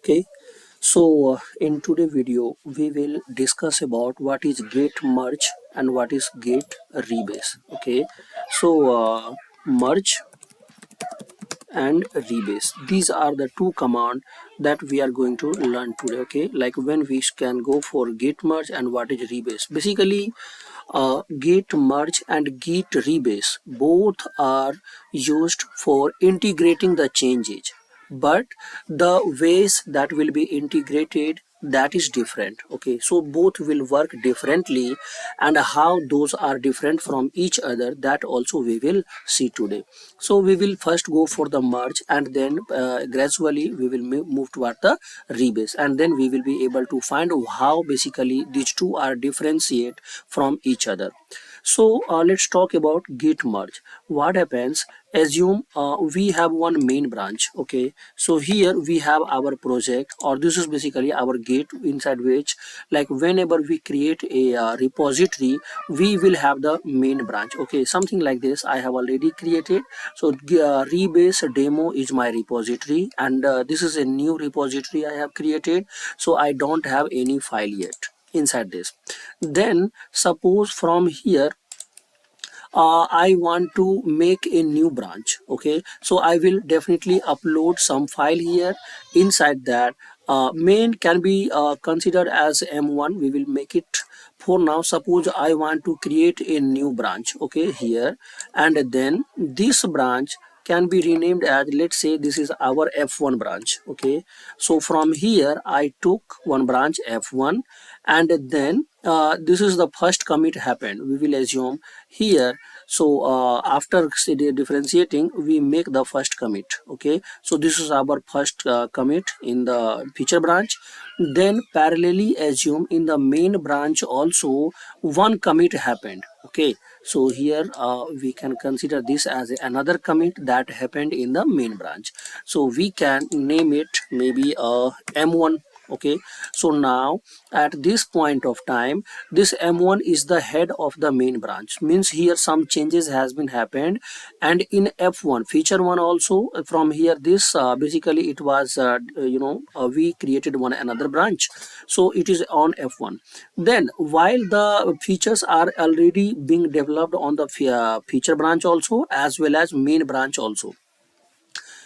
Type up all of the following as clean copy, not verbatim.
Okay, so in today video we will discuss about what is git merge and what is git rebase. Okay, so merge and rebase, these are the two commands that we are going to learn today. Okay, like when we can go for git merge and what is rebase. Basically, git merge and git rebase both are used for integrating the changes, but the ways that will be integrated, that is different. Okay, so both will work differently, and how those are different from each other, that also we will see today. So we will first go for the merge, and then gradually we will move toward the rebase, and then we will be able to find how basically these two are differentiate from each other. So let's talk about git merge. What happens? Assume we have one main branch. Okay, so here we have our project, or this is basically our git, inside which, like, whenever we create a repository, we will have the main branch. Okay, something like this I have already created. So rebase demo is my repository, and this is a new repository I have created, so I don't have any file yet inside this. Then suppose from here I want to make a new branch. Okay, so I will definitely upload some file here. Inside that, main can be considered as m1. We will make it for now. Suppose I want to create a new branch, okay, here, and then this branch can be renamed as, let's say, this is our f1 branch. Okay, so from here I took one branch f1, and then this is the first commit happened, we will assume here. So after differentiating, we make the first commit. Okay, so this is our first commit in the feature branch. Then parallelly assume in the main branch also one commit happened. Okay, so here we can consider this as another commit that happened in the main branch. So we can name it maybe m1. Okay, so now at this point of time, this m1 is the head of the main branch, means here some changes has been happened. And in f1 feature one also, from here this basically it was we created one another branch, so it is on f1. Then while the features are already being developed on the feature branch also, as well as main branch also,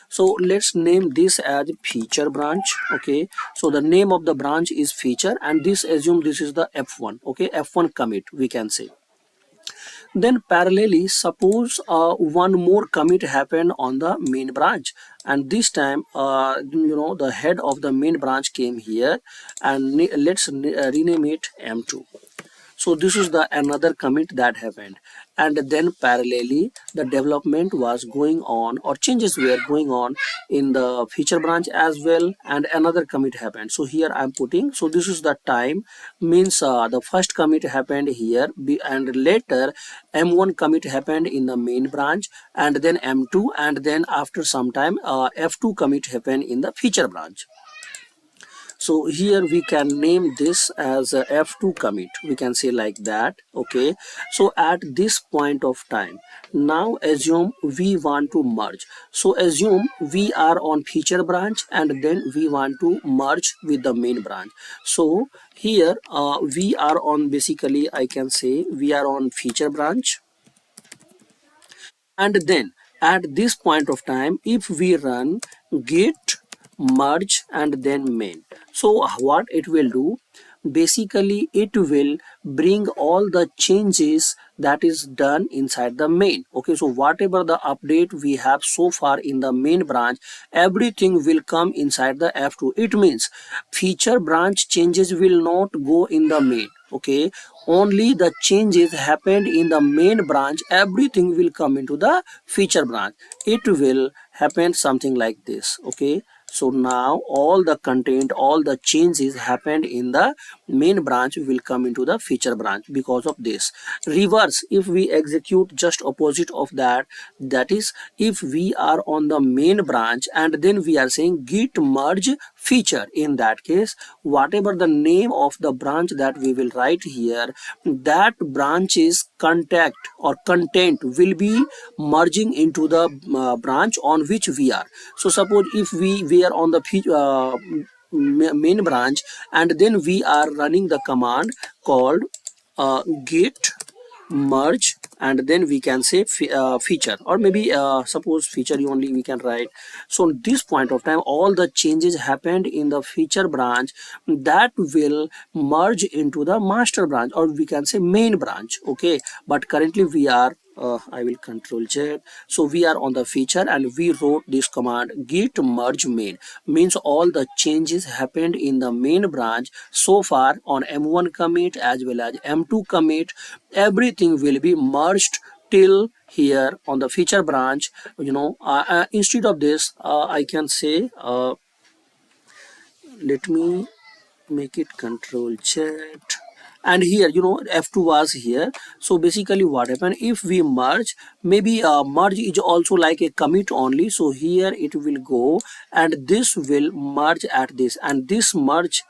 so let's name this as feature branch. Okay, so the name of the branch is feature, and this assume this is the f1. Okay, f1 commit we can say. Then parallelly, suppose one more commit happened on the main branch, and this time the head of the main branch came here, and let's rename it m2. So this is the another commit that happened. And then parallelly the development was going on, or changes were going on in the feature branch as well, and another commit happened. So here I'm putting, so this is the time, means the first commit happened here, and later m1 commit happened in the main branch, and then m2, and then after some time f2 commit happened in the feature branch. So here we can name this as a f2 commit, we can say like that. Okay, so at this point of time, now assume we want to merge. So assume we are on feature branch, and then we want to merge with the main branch. So here we are on, basically I can say we are on feature branch, and then at this point of time, if we run git merge and then main, so what it will do, basically it will bring all the changes that is done inside the main. Okay, so whatever the update we have so far in the main branch, everything will come inside the f2. It means feature branch changes will not go in the main. Okay, only the changes happened in the main branch, everything will come into the feature branch. It will happen something like this. Okay, so now all the content, all the changes happened in the main branch will come into the feature branch because of this. Reverse, if we execute just opposite of that, that is, if we are on the main branch and then we are saying git merge feature, in that case whatever the name of the branch that we will write here, that branch's contact or content will be merging into the branch on which we are. So suppose if we are on the main branch, and then we are running the command called git merge, and then we can say feature, or maybe suppose feature only we can write. So at this point of time, all the changes happened in the feature branch that will merge into the master branch, or we can say main branch. Okay, but currently we are I will control Z. So we are on the feature and we wrote this command git merge main, means all the changes happened in the main branch so far on M1 commit as well as M2 commit. Everything will be merged till here on the feature branch. Instead of this, I can say, let me make it control chat, and here F2 was here. So basically what happened, if we merge, maybe merge is also like a commit only, so here it will go and this will merge at this, and this merge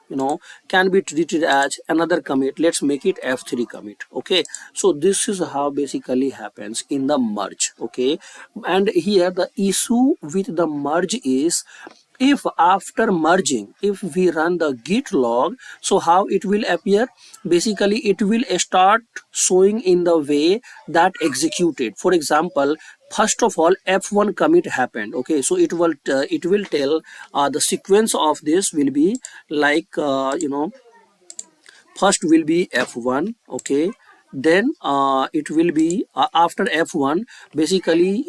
can be treated as another commit. Let's make it F3 commit. Okay, so this is how basically happens in the merge. Okay, and here the issue with the merge is, if after merging, if we run the git log, so how it will appear, basically it will start showing in the way that executed. For example, first of all F1 commit happened. Okay, so it will tell the sequence of this will be like first will be F1. Okay, then it will be after F1, basically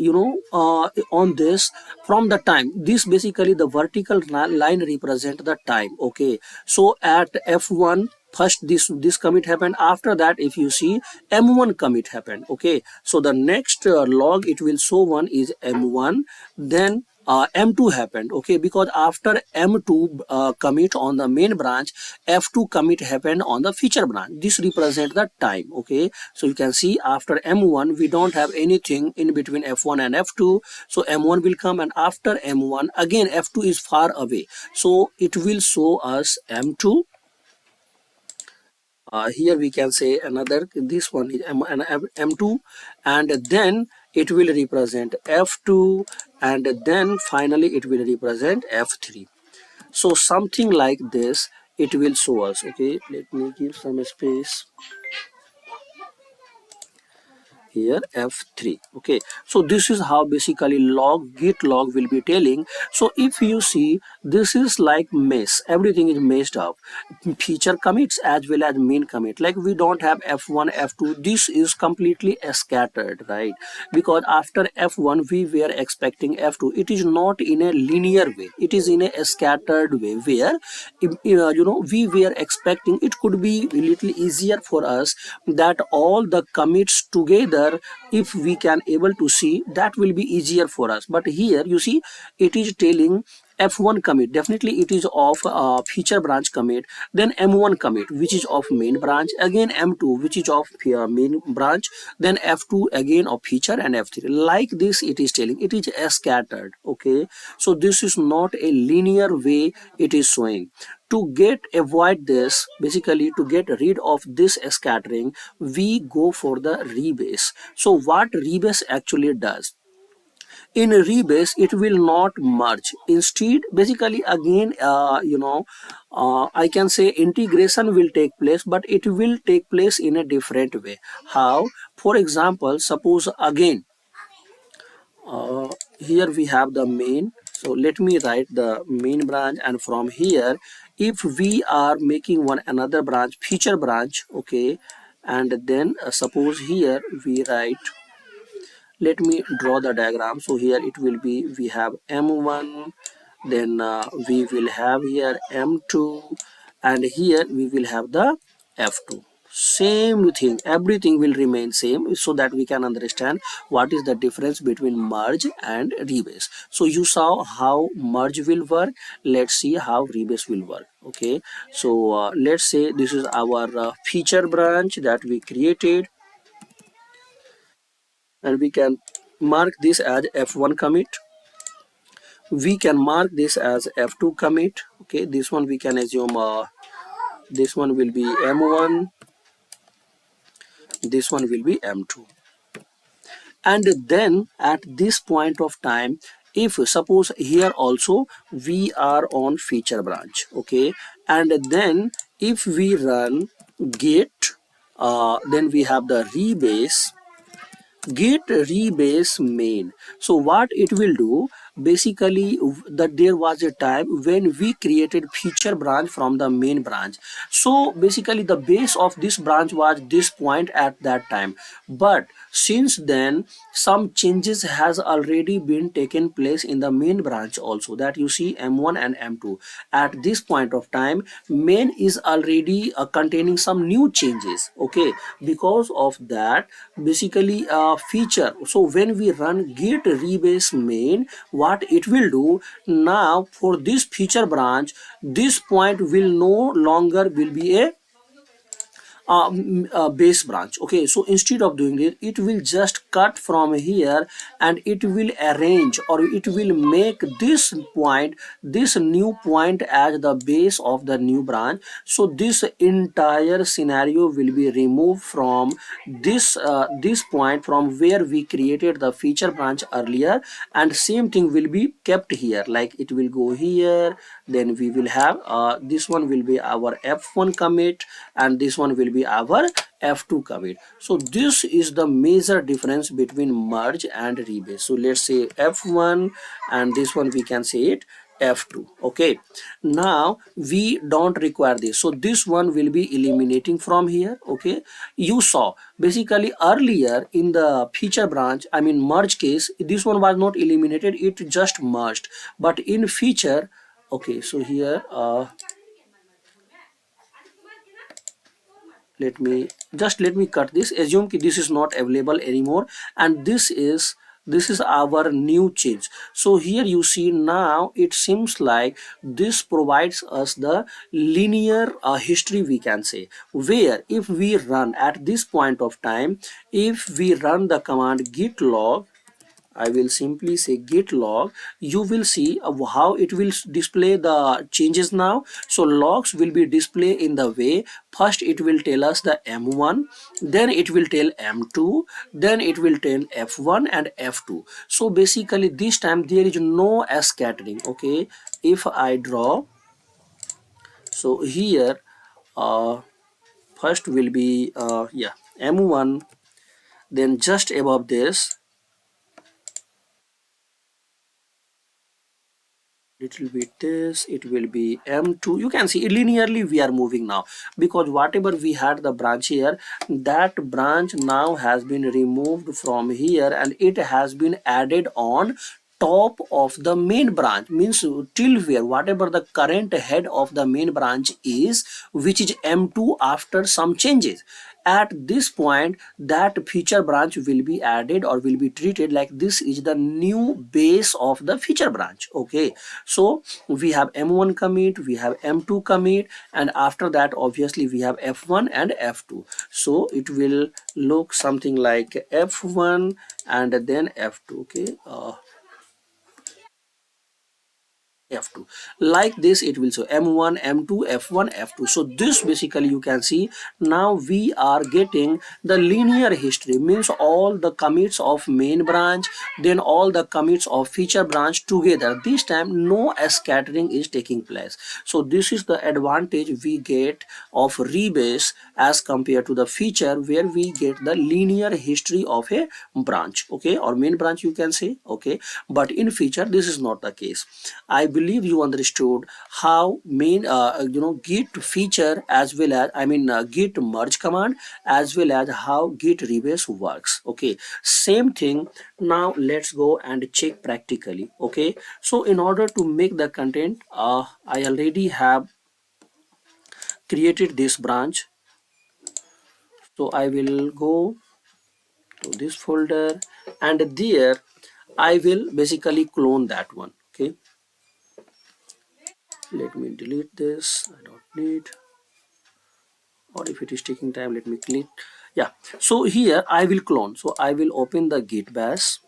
on this, from the time, this basically the vertical line represent the time. Okay, so at F1 first this commit happened, after that if you see M1 commit happened. Okay, so the next log it will show one is M1, then M2 happened. Okay, because after M2 commit on the main branch, F2 commit happened on the feature branch. This represent the time. Okay, so you can see after M1 we don't have anything in between F1 and F2, so M1 will come, and after M1 again F2 is far away, so it will show us M2. Here we can say another, this one is M2, and then it will represent F2, and then finally it will represent F3. So something like this it will show us. Okay, let me give some space here, F3. Okay, so this is how basically git log will be telling. So if you see, this is like mess, everything is messed up, feature commits as well as main commit, like we don't have F1 F2, this is completely scattered, right? Because after F1 we were expecting F2, it is not in a linear way, it is in a scattered way, where we were expecting it could be a little easier for us, that all the commits together, if we can able to see, that will be easier for us. But here you see it is telling F1 commit, definitely it is of feature branch commit, then M1 commit which is of main branch, again M2 which is of main branch, then F2 again of feature, and F3, like this it is telling, it is scattered. Okay, so this is not a linear way it is showing. To avoid this, basically to get rid of this scattering, we go for the rebase. So what rebase actually does, in rebase it will not merge, instead basically again I can say integration will take place, but it will take place in a different way. How? For example, suppose again here we have the main, so let me write the main branch, and from here if we are making one another branch, feature branch. Okay, and then suppose here we write, let me draw the diagram. So here it will be, we have M1, then we will have here M2, and here we will have the F2. Same thing, everything will remain same, so that we can understand what is the difference between merge and rebase. So you saw how merge will work, let's see how rebase will work. Okay, so let's say this is our feature branch that we created, and we can mark this as F1 commit, we can mark this as F2 commit. Okay, this one we can assume this one will be M1, this one will be M2, and then at this point of time, if suppose here also we are on feature branch, okay, and then if we run git, then we have the rebase, Git Rebase main. So what it will do, basically that there was a time when we created feature branch from the main branch. So basically the base of this branch was this point at that time. But since then some changes has already been taken place in the main branch also, that you see M1 and M2. At this point of time main is already containing some new changes, okay. Because of that basically feature, so when we run git rebase main, what it will do now, for this feature branch this point will no longer will be a base branch, okay. So instead of doing it, it will just cut from here and it will arrange, or it will make this point, this new point as the base of the new branch. So this entire scenario will be removed from this point from where we created the feature branch earlier, and same thing will be kept here, like it will go here. Then we will have this one will be our f1 commit, and this one will be our f2 commit. So this is the major difference between merge and rebase. So let's say f1, and this one we can say it f2, okay. Now we don't require this, so this one will be eliminating from here, okay. You saw basically earlier in the feature branch, I mean merge case, this one was not eliminated, it just merged. But in feature, okay, so here let me cut this, assume that this is not available anymore, and this is our new change. So here you see now it seems like this provides us the linear history, we can say, where if we run at this point of time, if we run the command git log, I will simply say git log, you will see how it will display the changes now. So logs will be displayed in the way, first it will tell us the M1, then it will tell M2, then it will tell F1 and F2. So basically this time there is no scattering, okay. If I draw, so here uh, first will be yeah, M1, then just above this little bit this, it will be M2. You can see linearly we are moving now, because whatever we had the branch here, that branch now has been removed from here and it has been added on top of the main branch, means till where whatever the current head of the main branch is, which is M2, after some changes. At this point that feature branch will be added or will be treated like this is the new base of the feature branch, okay. So we have M1 commit, we have M2 commit, and after that obviously we have F1 and F2. So it will look something like F1 and then F2, okay. F2, like this it will show M1, M2, F1, F2. So this basically you can see now we are getting the linear history, means all the commits of main branch, then all the commits of feature branch together. This time no scattering is taking place. So this is the advantage we get of rebase as compared to the feature, where we get the linear history of a branch, okay, or main branch you can say, okay. But in feature this is not the case. I believe you understood how main git feature as well as git merge command as well as how git rebase works, okay. Same thing, now let's go and check practically, okay. So in order to make the content, I already have created this branch, so I will go to this folder and there I will basically clone that one, okay. Let me delete this, I don't need, or if it is taking time let me click, yeah. So here I will clone, so I will open the git bash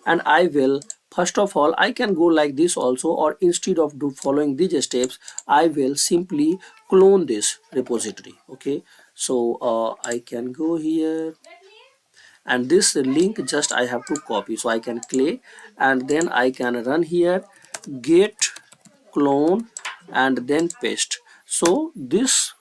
and I will, first of all I can go like this also, or instead of following these steps I will simply clone this repository, okay. So I can go here and this link just I have to copy. So I can click and then I can run here git clone and then paste. So this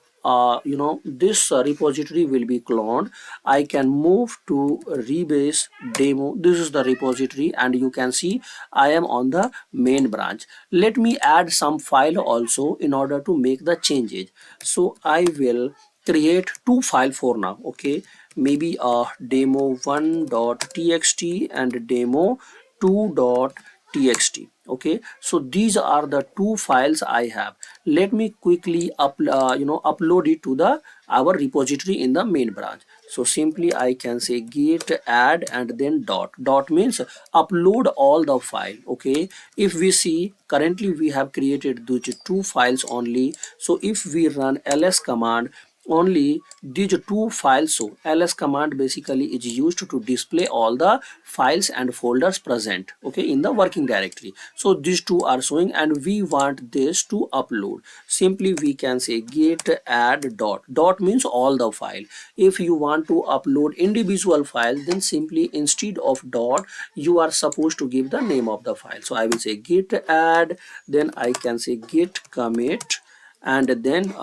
this repository will be cloned. I can move to rebase demo. This is the repository and you can see I am on the main branch. Let me add some file also in order to make the changes. So I will create two file for now. Okay, maybe demo1.txt and demo2.txt. Okay, so these are the two files I have. Let me quickly upload it to the our repository in the main branch. So simply I can say git add and then dot means upload all the file. Okay, if we see currently we have created those two files only. So if we run ls command, only these two files. So ls command basically is used to display all the files and folders present, okay, in the working directory. So these two are showing and we want this to upload. Simply we can say git add dot means all the file. If you want to upload individual file, then simply instead of dot you are supposed to give the name of the file. So I will say git add, then I can say git commit, and then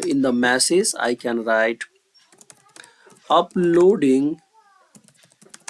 in the message I can write uploading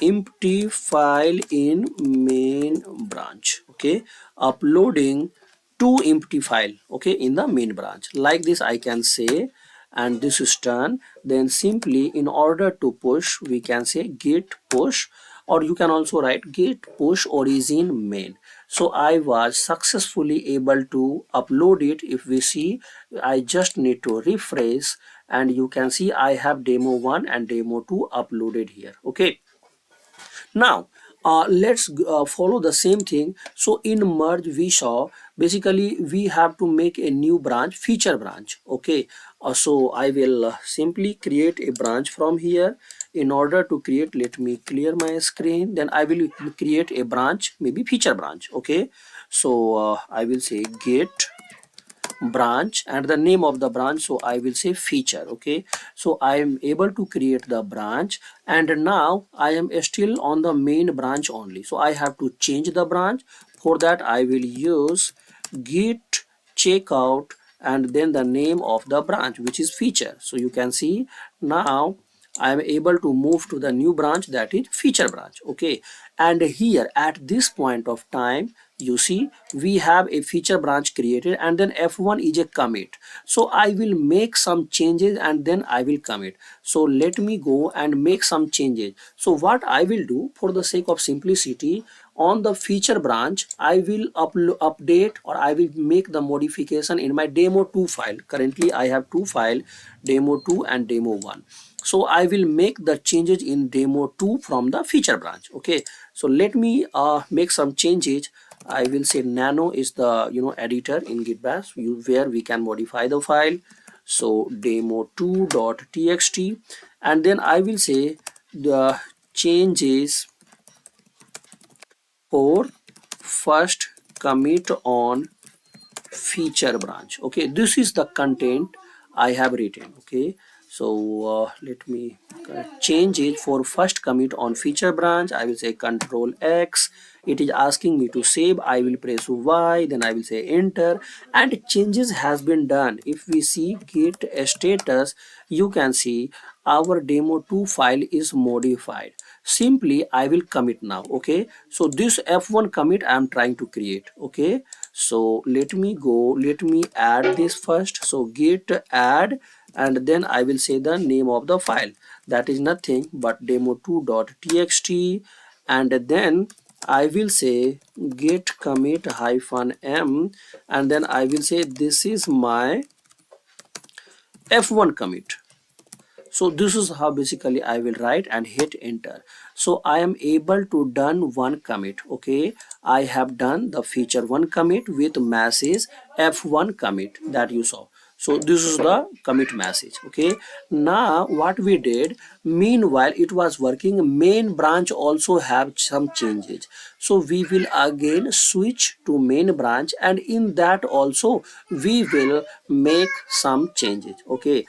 empty file in main branch. Okay, uploading two empty file, okay, in the main branch. Like this I can say, and this is done. Then simply in order to push we can say git push, or you can also write git push origin main. So I was successfully able to upload it. If we see, I just need to refresh and you can see I have demo1 and demo2 uploaded here. Okay, now let's follow the same thing. So in merge we saw basically we have to make a new branch, feature branch. Okay, so I will simply create a branch from here. In order to create, let me clear my screen, then I will create a branch, maybe feature branch. Okay, so I will say git branch and the name of the branch, so I will say feature. Okay, so I am able to create the branch and now I am still on the main branch only. So I have to change the branch. For that I will use git checkout and then the name of the branch, which is feature. So you can see now I am able to move to the new branch, that is feature branch. Okay, and here at this point of time you see we have a feature branch created and then f1 is a commit. So I will make some changes and then I will commit. So let me go and make some changes. So what I will do, for the sake of simplicity, on the feature branch I will update or I will make the modification in my demo2 file. Currently I have two files, demo2 and demo1. So I will make the changes in demo2 from the feature branch. Okay, so let me make some changes. I will say nano is the editor in Git Bash where we can modify the file. So demo2.txt and then I will say the changes for first commit on feature branch. Okay, this is the content I have written. Okay, so let me change it. For first commit on feature branch I will say control X. It is asking me to save. I will press Y, then I will say enter and changes has been done. If we see git status, you can see our demo2 file is modified. Simply I will commit now. Okay, so this f1 commit I am trying to create. Okay, so let me go, let me add this first. So git add and then I will say the name of the file, that is nothing but demo2.txt and then I will say git commit -m and then I will say this is my f1 commit. So this is how basically I will write and hit enter. So I am able to done one commit. Okay, I have done the feature one commit with message f1 commit that you saw. So this is the commit message. Okay, now what we did, meanwhile it was working, main branch also have some changes. So we will again switch to main branch and in that also we will make some changes. Okay,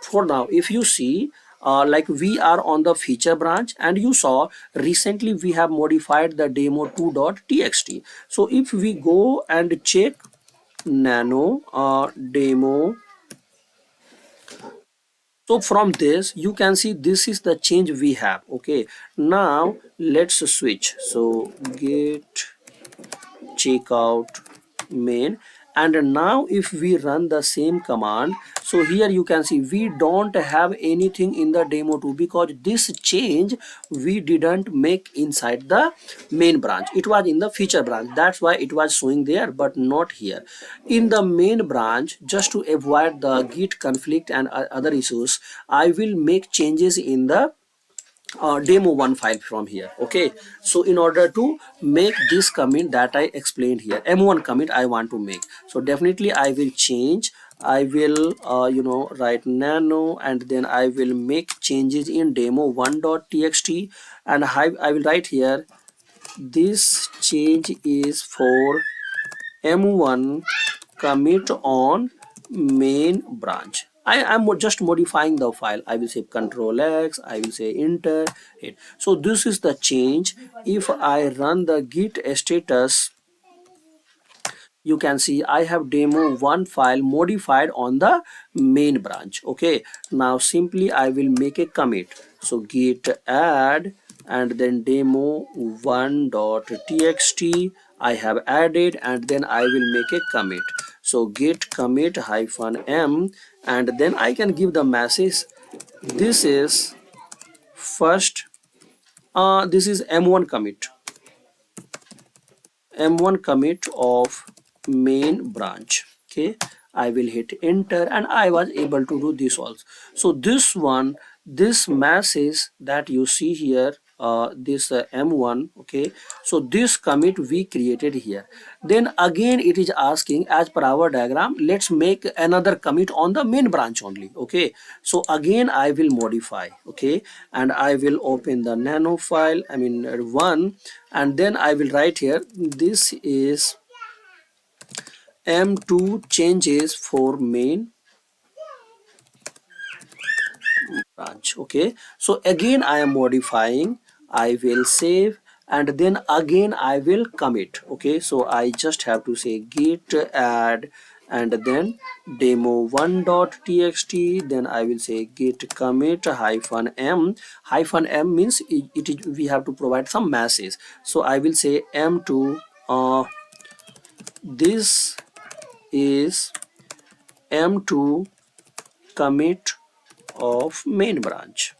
for now if you see like we are on the feature branch, and you saw recently we have modified the demo2.txt. so if we go and check nano demo, so from this you can see this is the change we have. Okay, now let's switch. So git checkout main, and now if we run the same command, so here you can see we don't have anything in the demo2 because this change we didn't make inside the main branch. It was in the feature branch, that's why it was showing there but not here in the main branch. Just to avoid the git conflict and other issues, I will make changes in the demo1 file from here. Okay, so in order to make this commit that I explained here, m1 commit I want to make, so definitely I will change. I will write nano, and then I will make changes in demo1.txt, and I will write here this change is for m1 commit on main branch. I am just modifying the file. I will say control X, I will say enter it. So this is the change. If I run the git status, you can see I have demo1 file modified on the main branch. Okay, now simply I will make a commit. So git add, and then demo1.txt I have added, and then I will make a commit. So git commit -m, and then I can give the message this is first this is m1 commit, m1 commit of main branch. Okay, I will hit enter, and I was able to do this also. So this one, this message that you see here, this m1. Okay, so this commit we created here. Then again it is asking, as per our diagram, let's make another commit on the main branch only. Okay, so again I will modify. Okay, and I will open the nano file, I mean one, and then I will write here this is m2 changes for main branch. Okay, so again I am modifying. I will save, and then again I will commit. Okay, so I just have to say git add, and then demo1.txt, then I will say git commit -m. -m means it is we have to provide some message. So I will say m2 this is m2 commit of main branch,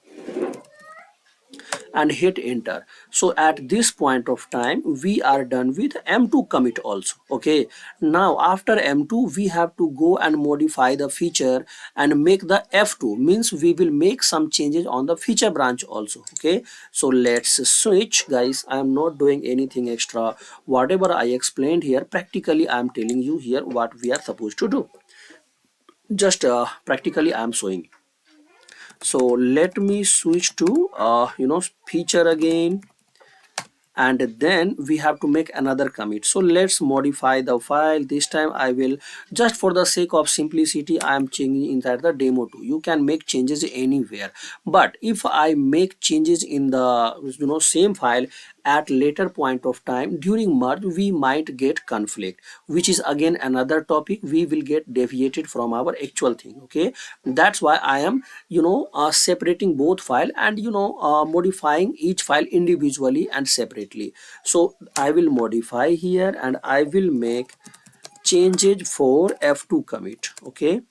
and hit enter. So at this point of time we are done with m2 commit also. Okay, now after m2 we have to go and modify the feature and make the f2, means we will make some changes on the feature branch also. Okay, so let's switch, guys. I am not doing anything extra. Whatever I explained here, practically I am telling you here what we are supposed to do. Just practically I am showing. So let me switch to feature again, and then we have to make another commit. So let's modify the file. This time I will, just for the sake of simplicity, I am changing inside the demo2. You can make changes anywhere, but if I make changes in the same file at later point of time during merge, we might get conflict, which is again another topic. We will get deviated from our actual thing. Okay, that's why I am separating both file, and modifying each file individually and separately. So I will modify here, and I will make changes for f2 commit. Okay,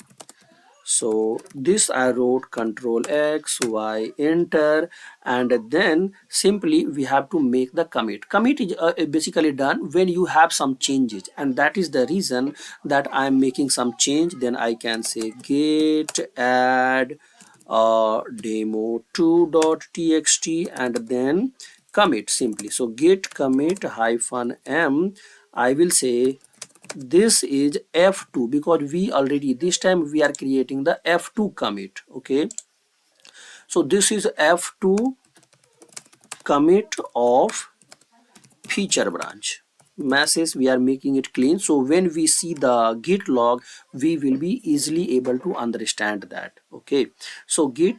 so this I wrote control X, Y, enter, and then simply we have to make the commit. Commit is basically done when you have some changes, and that is the reason that I am making some change. Then I can say git add demo2.txt, and then commit simply. So git commit -m, I will say this is f2, because we already this time we are creating the f2 commit. Okay, so this is f2 commit of feature branch. message, we are making it clean, so when we see the git log we will be easily able to understand that. Okay, so git,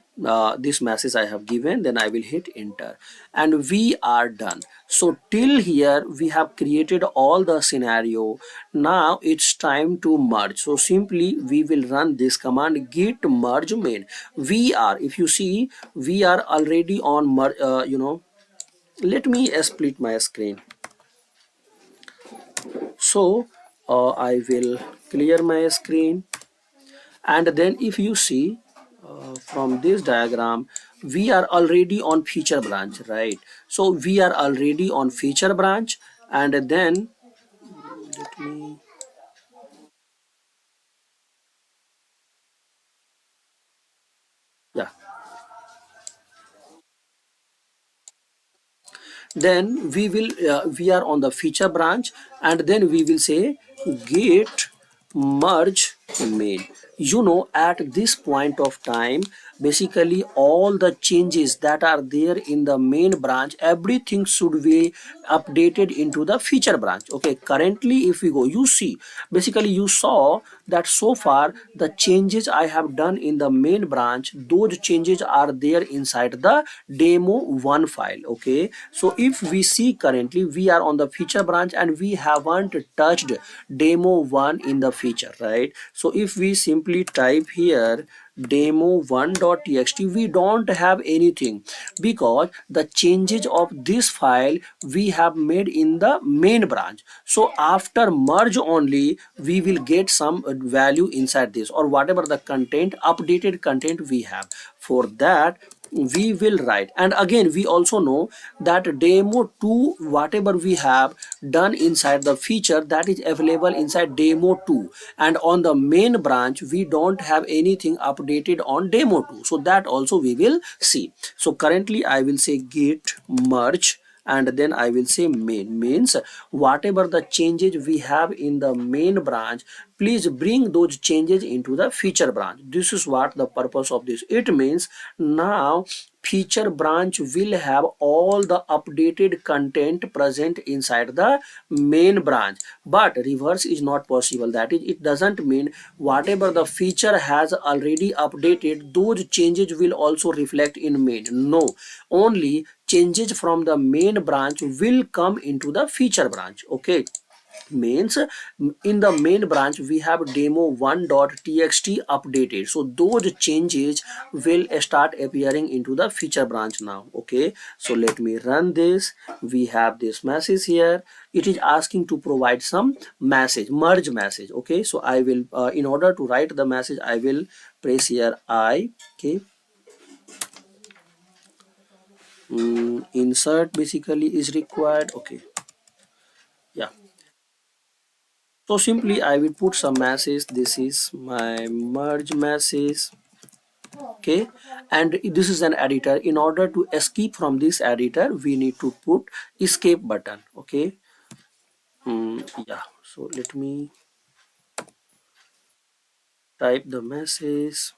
this message I have given, then I will hit enter and we are done. So till here we have created all the scenario. Now it's time to merge, so simply we will run this command git merge main. We are, if you see, we are already on let me split my screen. So I will clear my screen, and then if you see from this diagram we are already on feature branch, right? So we are already on feature branch, and then let me, yeah, then we are on the feature branch, and then we will say git merge main. At this point of time, basically all the changes that are there in the main branch, everything should be updated into the feature branch. Okay, currently if we go, you see, basically you saw that so far the changes I have done in the main branch, those changes are there inside the demo one file. Okay, so if we see, currently we are on the feature branch and we haven't touched demo one in the feature, right? So if we simply type here demo1.txt, we don't have anything, because the changes of this file we have made in the main branch. So after merge only we will get some value inside this, or whatever the content, updated content we have. For that we will write, and again we also know that demo 2, whatever we have done inside the feature, that is available inside demo 2, and on the main branch we don't have anything updated on demo 2, so that also we will see. So currently I will say git merge, and then I will say main, means whatever the changes we have in the main branch, please bring those changes into the feature branch. This is what the purpose of this. It means now feature branch will have all the updated content present inside the main branch, but reverse is not possible. That is, it doesn't mean whatever the feature has already updated, those changes will also reflect in main. No, only changes from the main branch will come into the feature branch. Okay, means in the main branch we have demo1.txt updated, so those changes will start appearing into the feature branch now. Okay, so let me run this. We have this message here. It is asking to provide some message, merge message. Okay, so I will in order to write the message I will press here I. Okay, insert basically is required. Okay, yeah. So simply I will put some message. This is my merge message. Okay, and this is an editor. In order to escape from this editor, we need to put escape button. Okay. Yeah. So let me type the message.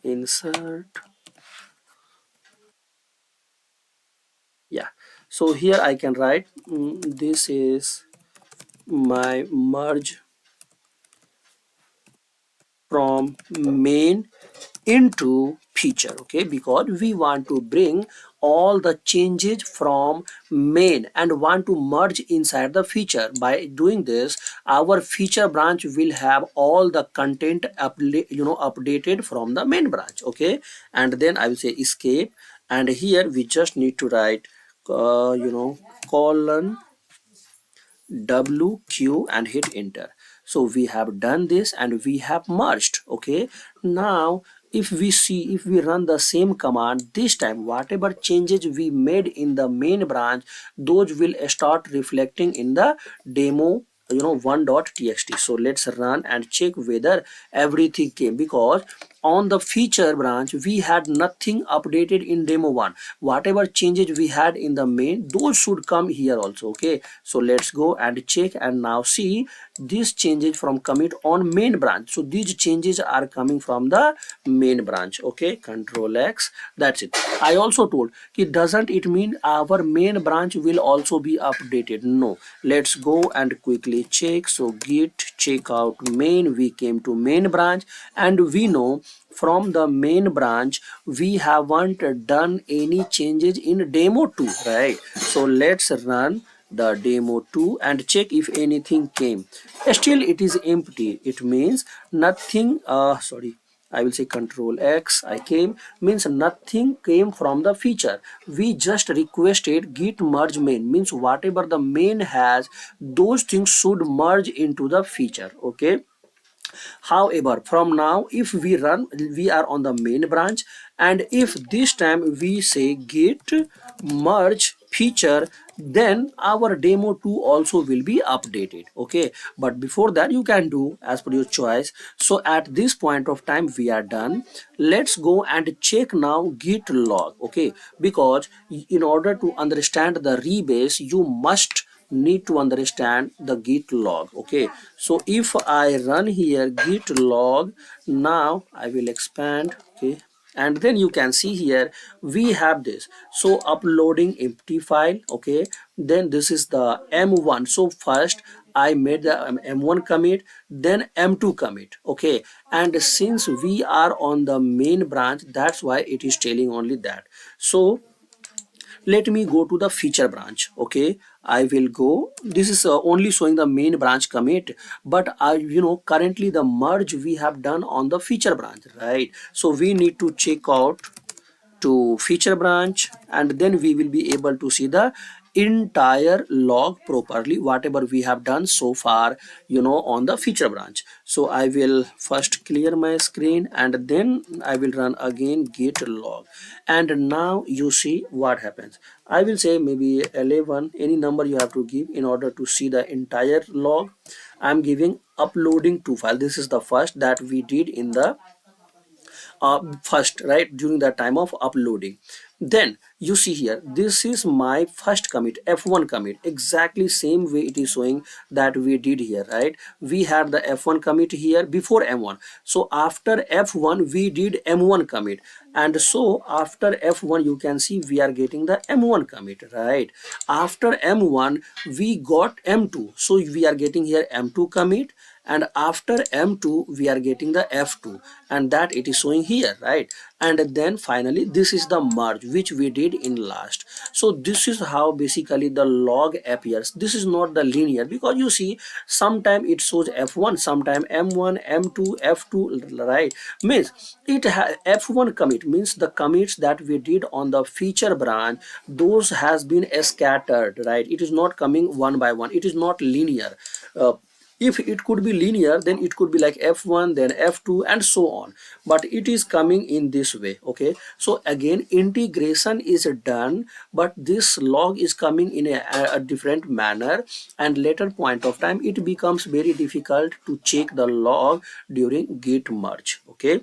Insert. Yeah. So here I can write this is my merge from main into feature. Okay, because we want to bring all the changes from main and want to merge inside the feature. By doing this, our feature branch will have all the content updated from the main branch. Okay, and then I will say escape, and here we just need to write colon WQ and hit enter. So we have done this and we have merged. Okay, now if we see, if we run the same command, this time whatever changes we made in the main branch, those will start reflecting in the demo 1.txt. So let's run and check whether everything came, because on the feature branch we had nothing updated in demo 1. Whatever changes we had in the main, those should come here also. Okay, so let's go and check, and now see these changes from commit on main branch. So these changes are coming from the main branch. Okay, control X, that's it. I also told it doesn't it mean our main branch will also be updated? No, let's go and quickly check. So git checkout main, we came to main branch, and we know from the main branch we haven't done any changes in demo 2, right? So let's run the demo 2 and check if anything came. Still it is empty. It means nothing. Sorry, I will say control X, I came, means nothing came from the feature. We just requested git merge main, means whatever the main has, those things should merge into the feature. Okay, however, from now if we run, we are on the main branch, and if this time we say git merge feature, then our demo 2 also will be updated. Okay, but before that you can do as per your choice. So at this point of time we are done. Let's go and check now git log. Okay, because in order to understand the rebase you must need to understand the git log. Okay, so if I run here git log, now I will expand. Okay, and then you can see here we have this. So uploading empty file. Okay, then this is the m1. So first I made the m1 commit, then m2 commit. Okay, and since we are on the main branch, that's why it is telling only that. So let me go to the feature branch. Okay, I will go. This is only showing the main branch commit, but currently the merge we have done on the feature branch, right? So we need to check out to feature branch, and then we will be able to see the entire log properly, whatever we have done so far, on the feature branch. So I will first clear my screen, and then I will run again git log, and now you see what happens. I will say maybe 11, any number you have to give in order to see the entire log. I'm giving uploading to file. This is the first that we did in the first, right, during the time of uploading. Then you see here, this is my first commit, f1 commit, exactly same way it is showing that we did here, right? We had the f1 commit here before m1. So after f1 we did m1 commit, and so after f1 you can see we are getting the m1 commit, right? After m1 we got m2, so we are getting here m2 commit, and after m2 we are getting the f2, and that it is showing here, right? And then finally this is the merge which we did in last. So this is how basically the log appears. This is not the linear, because you see sometime it shows f1, sometime m1, m2, f2, right? Means it f1 commit means the commits that we did on the feature branch, those has been scattered, right? It is not coming one by one, it is not linear. If it could be linear, then it could be like f1 then f2 and so on, but it is coming in this way. Okay, so again integration is done, but this log is coming in a different manner, and later point of time it becomes very difficult to check the log during git merge. Okay,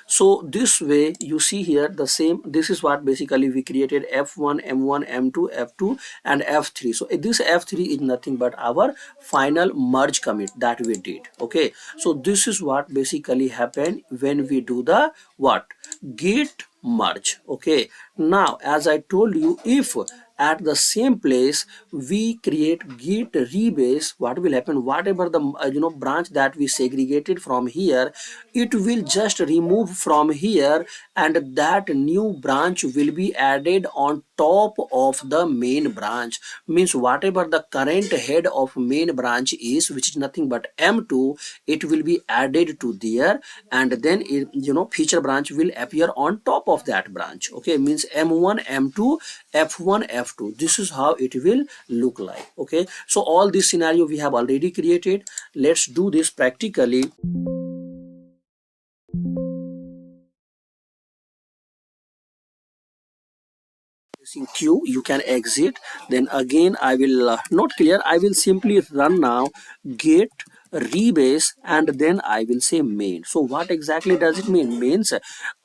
so this way you see here the same. This is what basically we created: f1, m1, m2, f2 and f3. So this f3 is nothing but our final merge commit that we did. Okay, so this is what basically happened when we do the what, git merge. Okay, now as I told you, if at the same place we create git rebase, what will happen? Whatever the branch that we segregated from here, it will just remove from here, and that new branch will be added on top of the main branch. Means whatever the current head of main branch is, which is nothing but m2, it will be added to there, and then feature branch will appear on top of that branch. Okay, means m1, m2, f1, f2. This is how it will look like. Okay, so all this scenario we have already created. Let's do this practically. In queue you can exit, then again I will not clear, I will simply run now git rebase, and then I will say main. So what exactly does it mean? Means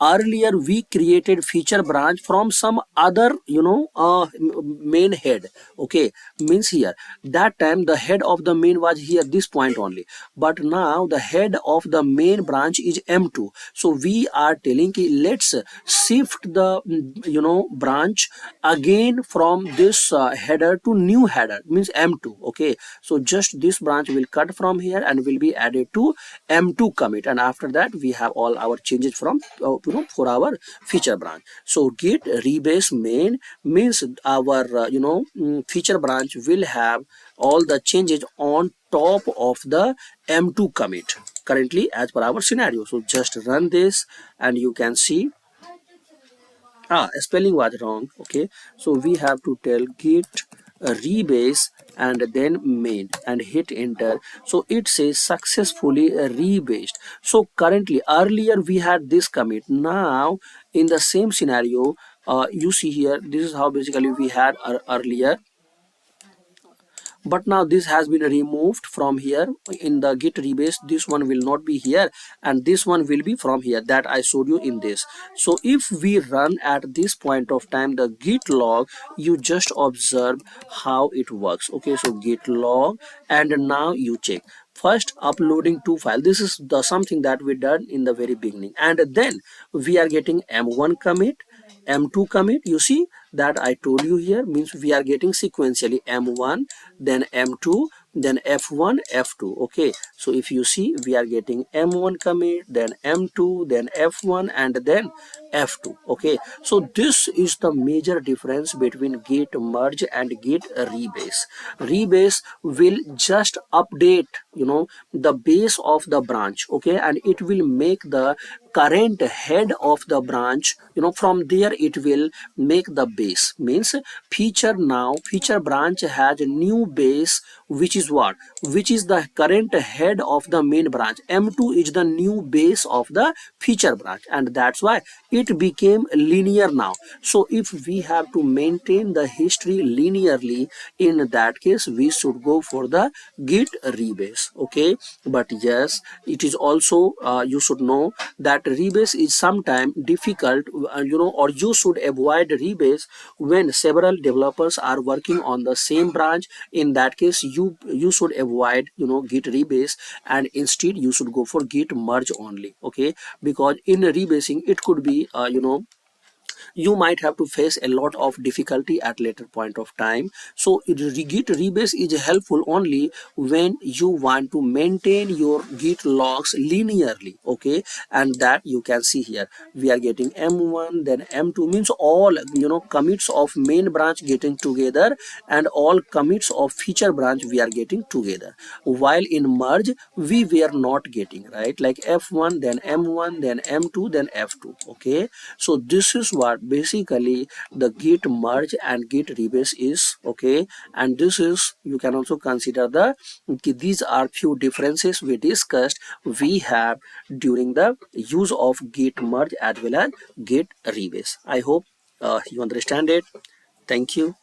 earlier we created feature branch from some other main head. Okay, means here that time the head of the main was here this point only, but now the head of the main branch is m2. So we are telling ki let's shift the branch again from this header to new header, means m2. Okay, so just this branch will cut from here and will be added to m2 commit, and after that we have all our changes from for our feature branch. So git rebase main means our feature branch will have all the changes on top of the m2 commit currently as per our scenario. So just run this and you can see spelling was wrong. Okay, so we have to tell git rebase and then main and hit enter. So it says successfully rebased. So currently earlier we had this commit. Now in the same scenario, you see here, this is how basically we had earlier, but now this has been removed from here in the git rebase. This one will not be here and this one will be from here, that I showed you in this. So if we run at this point of time the git log, you just observe how it works. Okay, so git log, and now you check first uploading two files. This is the something that we done in the very beginning, and then we are getting m1 commit, m2 commit. You see that I told you here, means we are getting sequentially m1, then m2, then f1, f2. Okay, so if you see we are getting m1 commit, then m2, then f1, and then f2. Okay, so this is the major difference between git merge and git rebase. Rebase will just update the base of the branch. Okay, and it will make the current head of the branch, from there it will make the base. Means feature branch has a new base, which is what, which is the current head of the main branch. m2 is the new base of the feature branch, and that's why it became linear now. So if we have to maintain the history linearly, in that case we should go for the git rebase. Okay, but yes, it is also you should know that rebase is sometimes difficult, or you should avoid rebase when several developers are working on the same branch. In that case you should avoid git rebase, and instead you should go for git merge only. Okay, because in rebasing it could be you might have to face a lot of difficulty at later point of time. So git rebase is helpful only when you want to maintain your git logs linearly. Okay, and that you can see here we are getting m1, then m2, means all commits of main branch getting together, and all commits of feature branch we are getting together, while in merge we were not getting, right, like f1, then m1, then m2, then f2. Okay, so this is what basically the git merge and git rebase is. Okay, and this is, you can also consider these are few differences we discussed we have during the use of git merge as well as git rebase. I hope you understand it. Thank you.